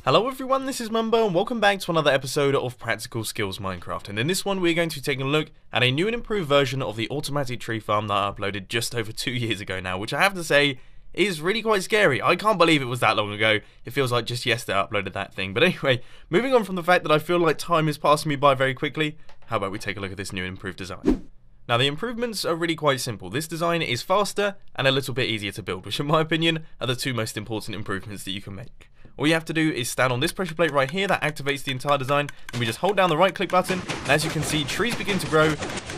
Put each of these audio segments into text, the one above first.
Hello everyone, this is Mumbo and welcome back to another episode of Practical Skills Minecraft, and in this one we're going to be taking a look at a new and improved version of the automatic tree farm that I uploaded just over 2 years ago now, which I have to say is really quite scary. I can't believe it was that long ago. It feels like just yesterday I uploaded that thing. But anyway, moving on from the fact that I feel like time is passing me by very quickly, how about we take a look at this new and improved design. Now the improvements are really quite simple. This design is faster and a little bit easier to build, which in my opinion are the two most important improvements that you can make. All you have to do is stand on this pressure plate right here that activates the entire design, and we just hold down the right click button, and as you can see, trees begin to grow,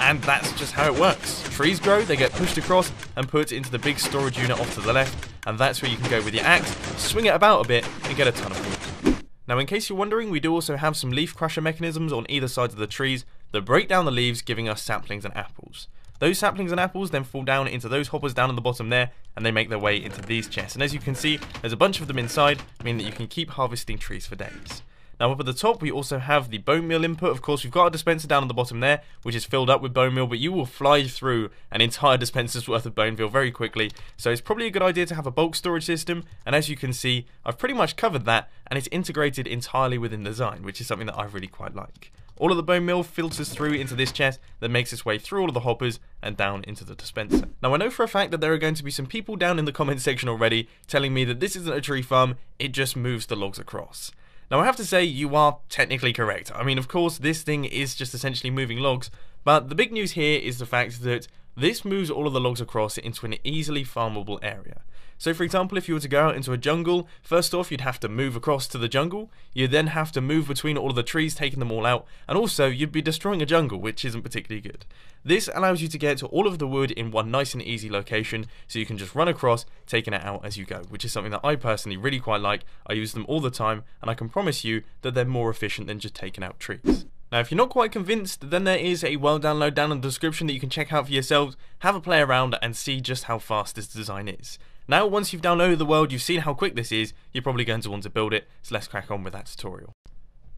and that's just how it works. Trees grow, they get pushed across and put into the big storage unit off to the left, and that's where you can go with your axe, swing it about a bit, and get a ton of wood. Now in case you're wondering, we do also have some leaf crusher mechanisms on either side of the trees that break down the leaves, giving us saplings and apples. Those saplings and apples then fall down into those hoppers down at the bottom there, and they make their way into these chests. And as you can see, there's a bunch of them inside, meaning that you can keep harvesting trees for days. Now up at the top, we also have the bone meal input. Of course, we've got a dispenser down at the bottom there, which is filled up with bone meal, but you will fly through an entire dispenser's worth of bone meal very quickly. So it's probably a good idea to have a bulk storage system, and as you can see, I've pretty much covered that, and it's integrated entirely within the design, which is something that I really quite like. All of the bone meal filters through into this chest that makes its way through all of the hoppers and down into the dispenser. Now I know for a fact that there are going to be some people down in the comment section already telling me that this isn't a tree farm, it just moves the logs across. Now I have to say you are technically correct. I mean, of course this thing is just essentially moving logs, but the big news here is the fact that this moves all of the logs across into an easily farmable area. So for example, if you were to go out into a jungle, first off you'd have to move across to the jungle, you'd then have to move between all of the trees, taking them all out, and also you'd be destroying a jungle, which isn't particularly good. This allows you to get to all of the wood in one nice and easy location, so you can just run across, taking it out as you go, which is something that I personally really quite like. I use them all the time, and I can promise you that they're more efficient than just taking out trees. Now if you're not quite convinced, then there is a world download down in the description that you can check out for yourselves, have a play around and see just how fast this design is. Now once you've downloaded the world, you've seen how quick this is, you're probably going to want to build it, so let's crack on with that tutorial.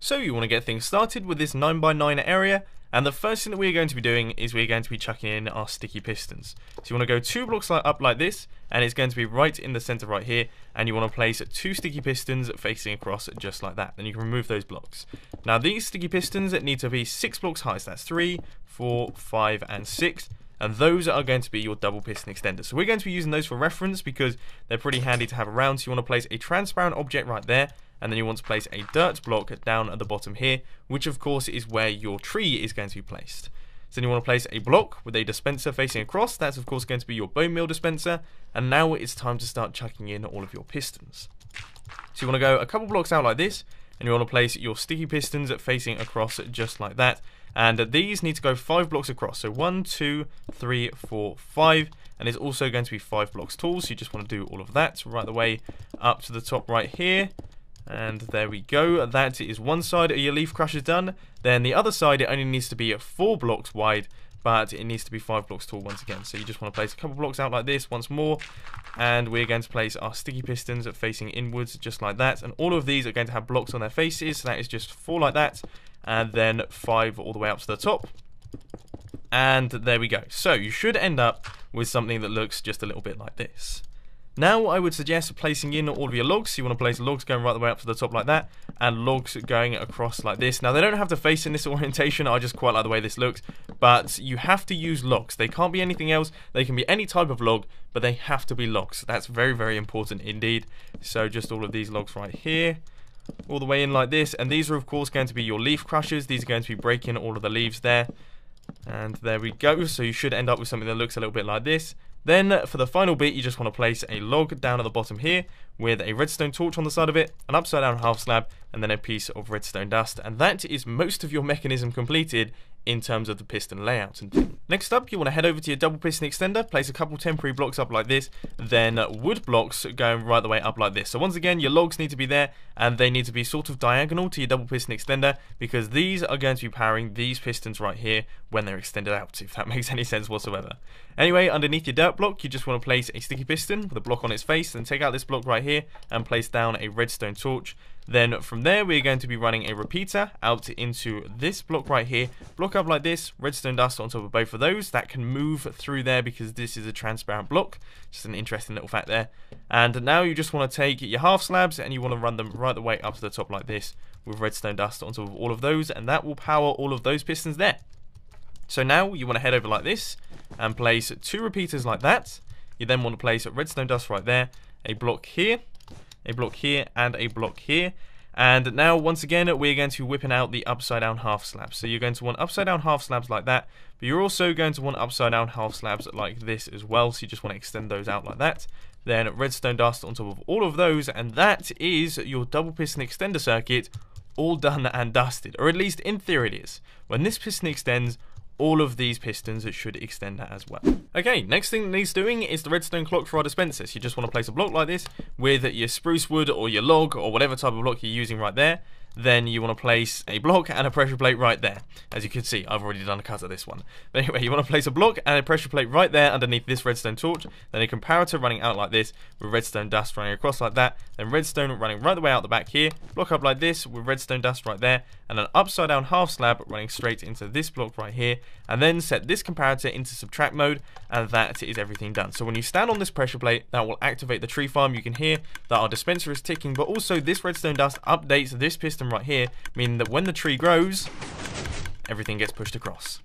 So you want to get things started with this 9x9 area, and the first thing that we're going to be doing is we're going to be chucking in our sticky pistons. So you want to go 2 blocks up like this, and it's going to be right in the center right here, and you want to place 2 sticky pistons facing across just like that. Then you can remove those blocks. Now these sticky pistons need to be 6 blocks high, so that's 3, 4, 5 and 6. And those are going to be your double piston extenders. So we're going to be using those for reference because they're pretty handy to have around. So you want to place a transparent object right there, and then you want to place a dirt block down at the bottom here, which of course is where your tree is going to be placed. So then you want to place a block with a dispenser facing across. That's of course going to be your bone meal dispenser. And now it's time to start chucking in all of your pistons. So you want to go a couple blocks out like this, and you want to place your sticky pistons facing across just like that. And these need to go 5 blocks across. So 1, 2, 3, 4, 5. And it's also going to be 5 blocks tall. So you just want to do all of that right the way up to the top right here. And there we go. That is one side of your leaf crusher done. Then the other side, it only needs to be 4 blocks wide, but it needs to be 5 blocks tall once again. So you just want to place a couple blocks out like this once more. And we're going to place our sticky pistons facing inwards just like that. And all of these are going to have blocks on their faces. So that is just 4 like that. And then 5 all the way up to the top. And there we go. So you should end up with something that looks just a little bit like this. Now I would suggest placing in all of your logs. So you want to place logs going right the way up to the top like that, and logs going across like this. Now they don't have to face in this orientation, I just quite like the way this looks, but you have to use logs. They can't be anything else. They can be any type of log, but they have to be logs. That's very, very important indeed. So just all of these logs right here, all the way in like this, and these are of course going to be your leaf crushers. These are going to be breaking all of the leaves there, and there we go. So you should end up with something that looks a little bit like this. Then for the final bit, you just want to place a log down at the bottom here with a redstone torch on the side of it, an upside down half slab, and then a piece of redstone dust. And that is most of your mechanism completed in terms of the piston layout and thing. Next up, you want to head over to your double piston extender, place a couple temporary blocks up like this, then wood blocks going right the way up like this. So once again, your logs need to be there, and they need to be sort of diagonal to your double piston extender, because these are going to be powering these pistons right here when they're extended out, if that makes any sense whatsoever. Anyway, underneath your dirt block, you just want to place a sticky piston with a block on its face, then take out this block right here and place down a redstone torch. Then from there, we're going to be running a repeater out into this block right here. Block up like this, redstone dust on top of both of those. That can move through there because this is a transparent block. Just an interesting little fact there. And now you just want to take your half slabs and you want to run them right the way up to the top like this with redstone dust on top of all of those, and that will power all of those pistons there. So now you want to head over like this and place 2 repeaters like that. You then want to place redstone dust right there, a block here, a block here, and a block here. And now once again we're going to whipping out the upside down half slabs. So you're going to want upside down half slabs like that, but you're also going to want upside down half slabs like this as well. So you just want to extend those out like that. Then redstone dust on top of all of those, and that is your double piston extender circuit all done and dusted, or at least in theory it is. When this piston extends, all of these pistons should extend as well. Okay, next thing that needs doing is the redstone clock for our dispensers. You just want to place a block like this with your spruce wood or your log or whatever type of block you're using right there. Then you want to place a block and a pressure plate right there. As you can see, I've already done a cut of this one. But anyway, you want to place a block and a pressure plate right there underneath this redstone torch. Then a comparator running out like this with redstone dust running across like that. Then redstone running right the way out the back here. Block up like this with redstone dust right there. And an upside down half slab running straight into this block right here. And then set this comparator into subtract mode. And that is everything done. So when you stand on this pressure plate, that will activate the tree farm. You can hear that our dispenser is ticking. But also this redstone dust updates this piston right here, meaning that when the tree grows, everything gets pushed across.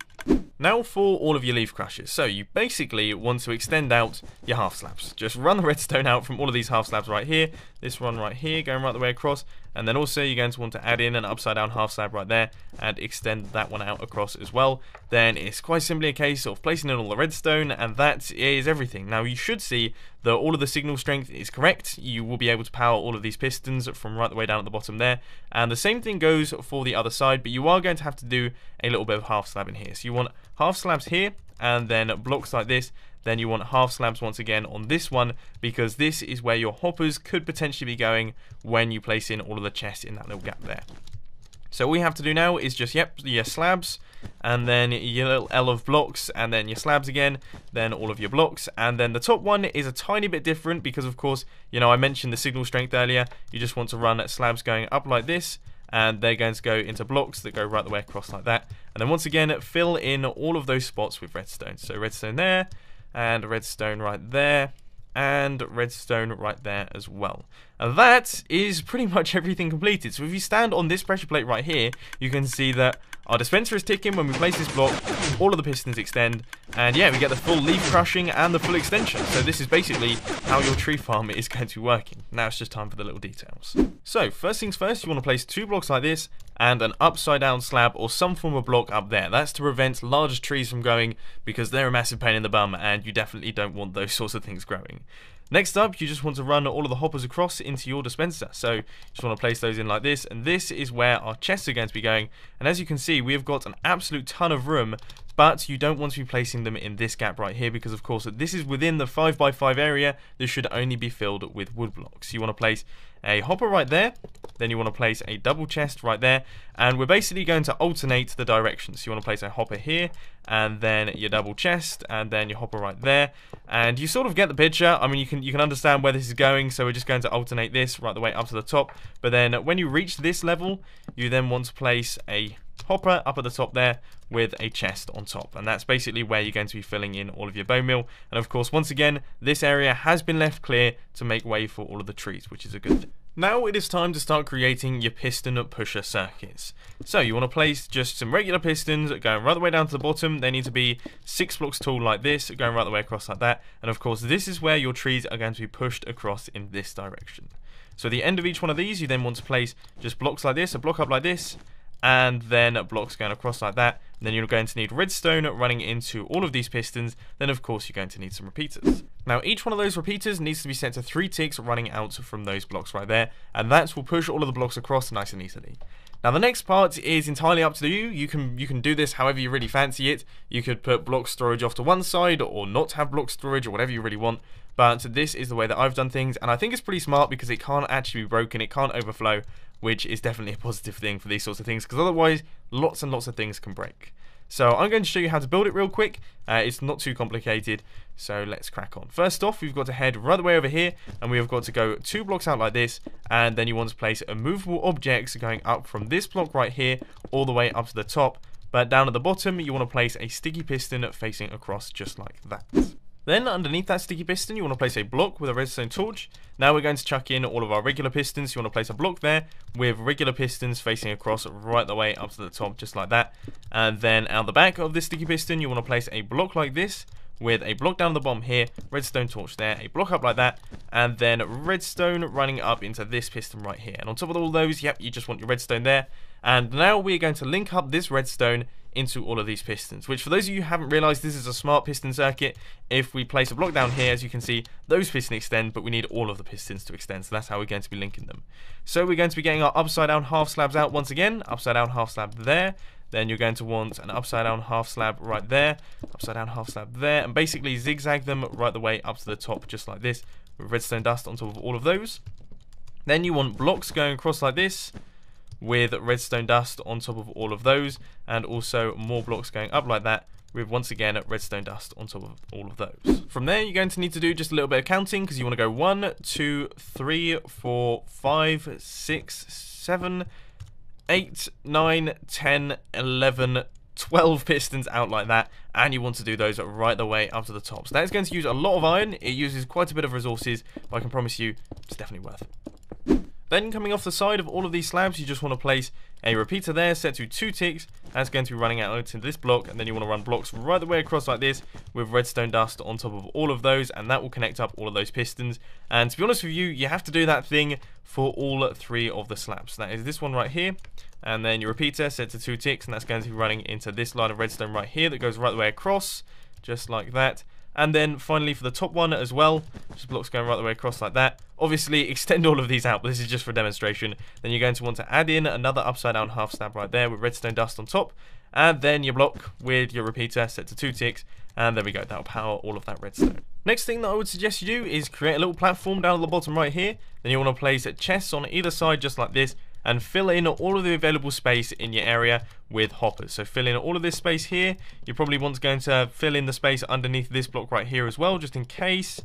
Now for all of your leaf crushers. So you basically want to extend out your half slabs. Just run the redstone out from all of these half slabs right here, this one right here going right the way across, and then also you're going to want to add in an upside down half slab right there and extend that one out across as well. Then it's quite simply a case of placing in all the redstone, and that is everything. Now you should see that all of the signal strength is correct. You will be able to power all of these pistons from right the way down at the bottom there, and the same thing goes for the other side, but you are going to have to do a little bit of half slab in here. So you want half slabs here and then blocks like this. Then you want half slabs once again on this one, because this is where your hoppers could potentially be going when you place in all of the chests in that little gap there. So all we have to do now is just, your slabs, and then your little L of blocks, and then your slabs again, then all of your blocks. And then the top one is a tiny bit different because, of course, I mentioned the signal strength earlier. You just want to run slabs going up like this, and they're going to go into blocks that go right the way across like that. And then once again, fill in all of those spots with redstone. So redstone there, and redstone right there, and redstone right there as well. And that is pretty much everything completed. So if you stand on this pressure plate right here, you can see that our dispenser is ticking. When we place this block, all of the pistons extend, and yeah, we get the full leaf crushing and the full extension. So this is basically how your tree farm is going to be working. Now it's just time for the little details. So first things first, you want to place 2 blocks like this and an upside down slab or some form of block up there. That's to prevent large trees from growing, because they're a massive pain in the bum and you definitely don't want those sorts of things growing. Next up, you just want to run all of the hoppers across into your dispenser. So you just want to place those in like this, and this is where our chests are going to be going. And as you can see, we have got an absolute ton of room, but you don't want to be placing them in this gap right here, because of course this is within the 5x5 area. This should only be filled with wood blocks. You want to place a hopper right there, then you want to place a double chest right there, and we're basically going to alternate the directions. So you want to place a hopper here, and then your double chest, and then your hopper right there, and you sort of get the picture. I mean, you can understand where this is going, so we're just going to alternate this right the way up to the top. But then when you reach this level, you then want to place a hopper up at the top there with a chest on top, and that's basically where you're going to be filling in all of your bone meal. And of course, once again, this area has been left clear to make way for all of the trees, which is a good thing. Now it is time to start creating your piston pusher circuits. So you want to place just some regular pistons going right the way down to the bottom. They need to be 6 blocks tall like this, going right the way across like that. And of course, this is where your trees are going to be pushed across in this direction. So at the end of each one of these, you then want to place just blocks like this, a block up like this, and then blocks going across like that. And then you're going to need redstone running into all of these pistons. Then of course you're going to need some repeaters. Now each one of those repeaters needs to be set to 3 ticks running out from those blocks right there, and that will push all of the blocks across nice and easily. Now the next part is entirely up to you. You can do this however you really fancy it. You could put block storage off to one side, or not have block storage, or whatever you really want. But this is the way that I've done things, and I think it's pretty smart because it can't actually be broken, it can't overflow, which is definitely a positive thing for these sorts of things, because otherwise lots and lots of things can break. So I'm going to show you how to build it real quick. It's not too complicated, so let's crack on. First off, we've got to head right the way over here, and we've got to go 2 blocks out like this, and then you want to place immovable objects going up from this block right here all the way up to the top. But down at the bottom, you want to place a sticky piston facing across just like that. Then underneath that sticky piston, you want to place a block with a redstone torch. Now we're going to chuck in all of our regular pistons. You want to place a block there with regular pistons facing across right the way up to the top, just like that. And then out the back of this sticky piston, you want to place a block like this with a block down the bottom here, redstone torch there, a block up like that, and then redstone running up into this piston right here. And on top of all those, yep, you just want your redstone there. And now we're going to link up this redstone into all of these pistons, which for those of you who haven't realized, this is a smart piston circuit. If we place a block down here, as you can see, those pistons extend, but we need all of the pistons to extend, so that's how we're going to be linking them. So we're going to be getting our upside down half slabs out once again, upside down half slab there. Then you're going to want an upside down half slab right there, upside down half slab there, and basically zigzag them right the way up to the top, just like this, with redstone dust on top of all of those. Then you want blocks going across like this, with redstone dust on top of all of those, and also more blocks going up like that, with once again redstone dust on top of all of those. From there, you're going to need to do just a little bit of counting, because you want to go 1, 2, 3, 4, 5, 6, 7, 8, 9, 10, 11, 12 pistons out like that, and you want to do those right the way up to the top. So that is going to use a lot of iron. It uses quite a bit of resources, but I can promise you it's definitely worth it. Then coming off the side of all of these slabs, you just want to place a repeater there set to 2 ticks. That's going to be running out into this block, and then you want to run blocks right the way across like this with redstone dust on top of all of those, and that will connect up all of those pistons. And to be honest with you, you have to do that thing for all 3 of the slabs. That is this one right here, and then your repeater set to 2 ticks, and that's going to be running into this line of redstone right here that goes right the way across, just like that. And then finally for the top one as well, just blocks going right the way across like that. Obviously extend all of these out, but this is just for demonstration. Then you're going to want to add in another upside down half slab right there with redstone dust on top. And then your block with your repeater set to 2 ticks. And there we go, that'll power all of that redstone. Next thing that I would suggest you do is create a little platform down at the bottom right here. Then you want to place chests on either side just like this, and fill in all of the available space in your area with hoppers. So fill in all of this space here. You probably want to fill in the space underneath this block right here as well, just in case.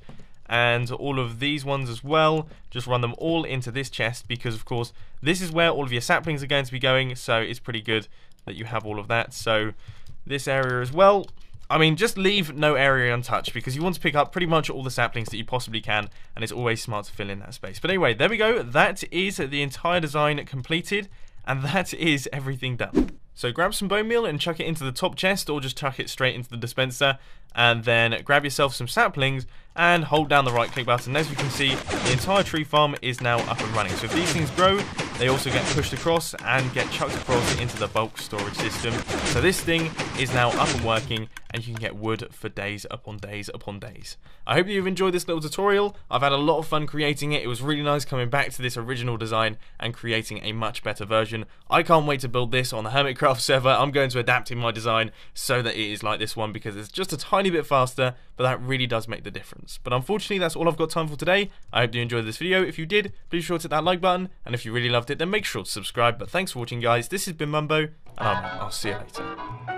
And all of these ones as well, just run them all into this chest, because of course this is where all of your saplings are going to be going, so it's pretty good that you have all of that. So this area as well, I mean, just leave no area untouched, because you want to pick up pretty much all the saplings that you possibly can, and it's always smart to fill in that space. But anyway, there we go. That is the entire design completed, and that is everything done. So grab some bone meal and chuck it into the top chest, or just chuck it straight into the dispenser, and then grab yourself some saplings and hold down the right click button. As you can see, the entire tree farm is now up and running. So if these things grow, they also get pushed across and get chucked across into the bulk storage system. So this thing is now up and working, and you can get wood for days upon days upon days. I hope you've enjoyed this little tutorial. I've had a lot of fun creating it. It was really nice coming back to this original design and creating a much better version. I can't wait to build this on the Hermitcraft server. I'm going to adapt in my design so that it is like this one, because it's just a tiny bit faster, but that really does make the difference. But unfortunately, that's all I've got time for today. I hope you enjoyed this video. If you did, please be sure to hit that like button, and if you really loved it, then make sure to subscribe. But thanks for watching, guys. This has been Mumbo, and I'll see you later.